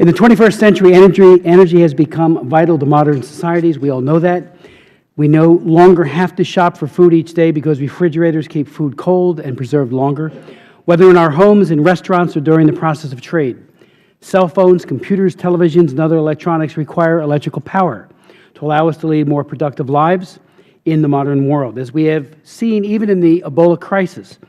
In the 21st century, energy has become vital to modern societies. We all know that. We no longer have to shop for food each day because refrigerators keep food cold and preserved longer, whether in our homes, in restaurants, or during the process of trade. Cell phones, computers, televisions, and other electronics require electrical power to allow us to lead more productive lives in the modern world. As we have seen even in the Ebola crisis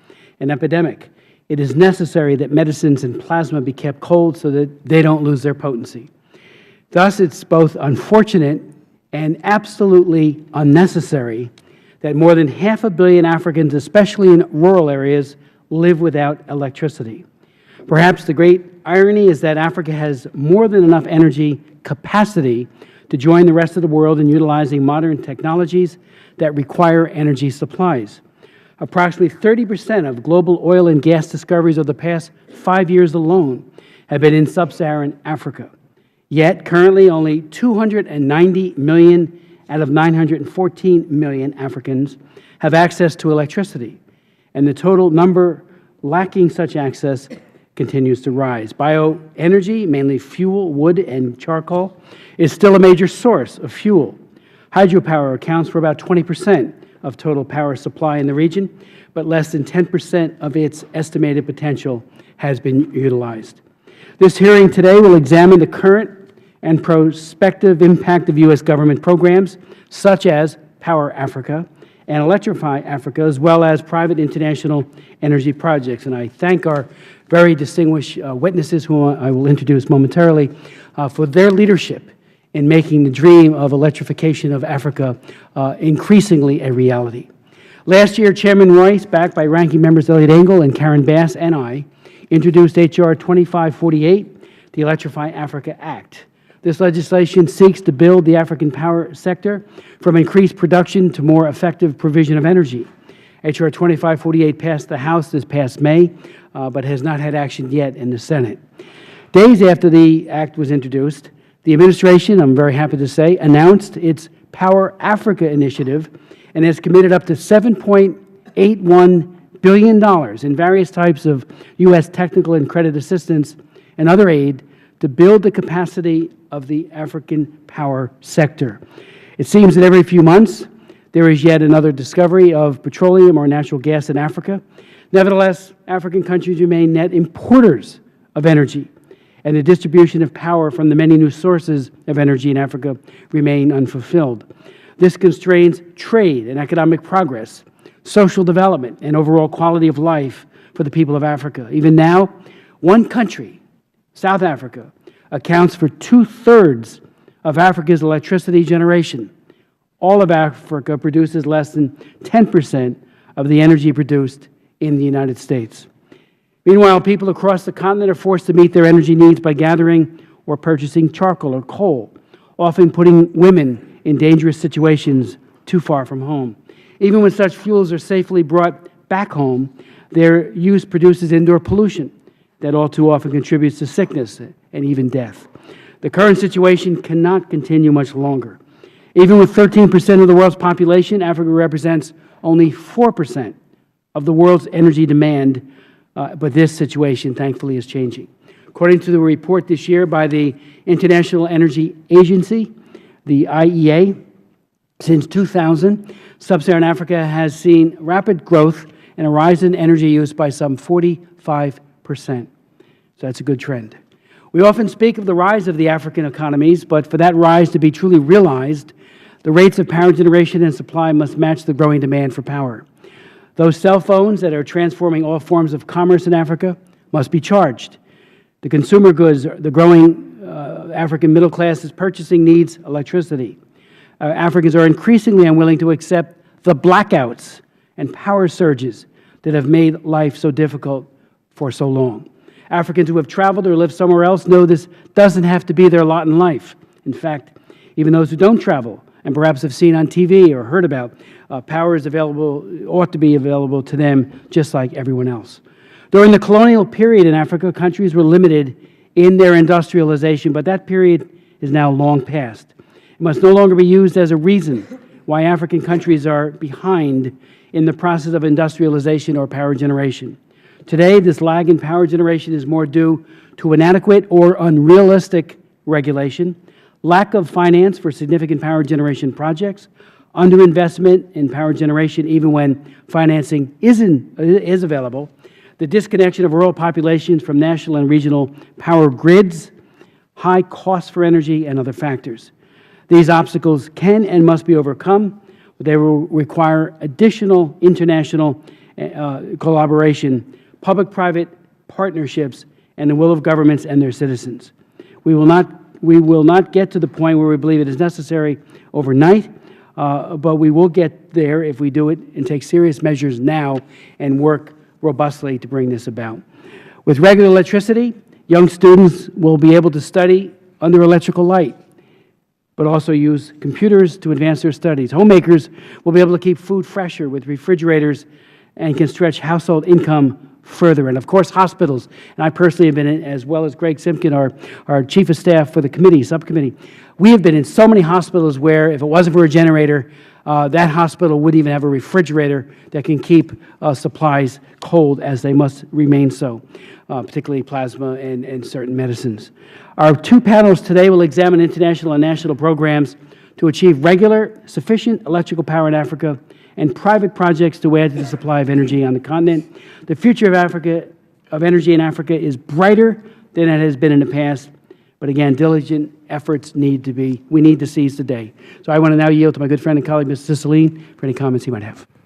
and epidemic, it is necessary that medicines and plasma be kept cold so that they don't lose their potency. Thus, it's both unfortunate and absolutely unnecessary that more than 500 million Africans, especially in rural areas, live without electricity. Perhaps the great irony is that Africa has more than enough energy capacity to join the rest of the world in utilizing modern technologies that require energy supplies. Approximately 30% of global oil and gas discoveries of the past 5 years alone have been in sub-Saharan Africa. Yet, currently, only 290 million out of 914 million Africans have access to electricity, and the total number lacking such access continues to rise. Bioenergy, mainly fuel, wood, and charcoal, is still a major source of fuel. Hydropower accounts for about 20% of total power supply in the region, but less than 10% of its estimated potential has been utilized. This hearing today will examine the current and prospective impact of U.S. government programs such as Power Africa and Electrify Africa, as well as private international energy projects. And I thank our very distinguished witnesses, whom I will introduce momentarily, for their leadership in making the dream of electrification of Africa increasingly a reality. Last year, Chairman Royce, backed by Ranking Members Elliot Engel and Karen Bass and I, introduced H.R. 2548, the Electrify Africa Act. This legislation seeks to build the African power sector from increased production to more effective provision of energy. H.R. 2548 passed the House this past May, but has not had action yet in the Senate. Days after the act was introduced, the administration, I'm very happy to say, announced its Power Africa initiative and has committed up to $7.81 billion in various types of U.S. technical and credit assistance and other aid to build the capacity of the African power sector. It seems that every few months there is yet another discovery of petroleum or natural gas in Africa. Nevertheless, African countries remain net importers of energy, and the distribution of power from the many new sources of energy in Africa remain unfulfilled. This constrains trade and economic progress, social development, and overall quality of life for the people of Africa. Even now, one country, South Africa, accounts for 2/3 of Africa's electricity generation. All of Africa produces less than 10% of the energy produced in the United States. Meanwhile, people across the continent are forced to meet their energy needs by gathering or purchasing charcoal or coal, often putting women in dangerous situations too far from home. Even when such fuels are safely brought back home, their use produces indoor pollution that all too often contributes to sickness and even death. The current situation cannot continue much longer. Even with 13% of the world's population, Africa represents only 4% of the world's energy demand, but this situation, thankfully, is changing. According to the report this year by the International Energy Agency, the IEA, since 2000, Sub-Saharan Africa has seen rapid growth and a rise in energy use by some 45%. So that's a good trend. We often speak of the rise of the African economies, but for that rise to be truly realized, the rates of power generation and supply must match the growing demand for power. Those cell phones that are transforming all forms of commerce in Africa must be charged. The consumer goods, the growing African middle class is purchasing needs electricity. Africans are increasingly unwilling to accept the blackouts and power surges that have made life so difficult for so long. Africans who have traveled or lived somewhere else know this doesn't have to be their lot in life. In fact, even those who don't travel and perhaps have seen on TV or heard about, power is available, ought to be available to them just like everyone else. During the colonial period in Africa, countries were limited in their industrialization, but that period is now long past. It must no longer be used as a reason why African countries are behind in the process of industrialization or power generation. Today, this lag in power generation is more due to inadequate or unrealistic regulation, lack of finance for significant power generation projects, underinvestment in power generation even when financing is available, the disconnection of rural populations from national and regional power grids, high costs for energy, and other factors. These obstacles can and must be overcome, but they will require additional international collaboration, public-private partnerships, and the will of governments and their citizens. We will not get to the point where we believe it is necessary overnight, but we will get there if we do it and take serious measures now and work robustly to bring this about. With regular electricity, young students will be able to study under electrical light, but also use computers to advance their studies. Homemakers will be able to keep food fresher with refrigerators and can stretch household income further. And of course, hospitals, and I personally have been in, as well as Greg Simpkin, our Chief of Staff for the committee, subcommittee, we have been in so many hospitals where if it wasn't for a generator, that hospital wouldn't even have a refrigerator that can keep supplies cold, as they must remain so, particularly plasma and certain medicines. Our two panels today will examine international and national programs to achieve regular, sufficient electrical power in Africa and private projects to add to the supply of energy on the continent. The future of energy in Africa is brighter than it has been in the past, but again, diligent efforts we need to seize the day. So I want to now yield to my good friend and colleague, Mr. Cicilline, for any comments he might have.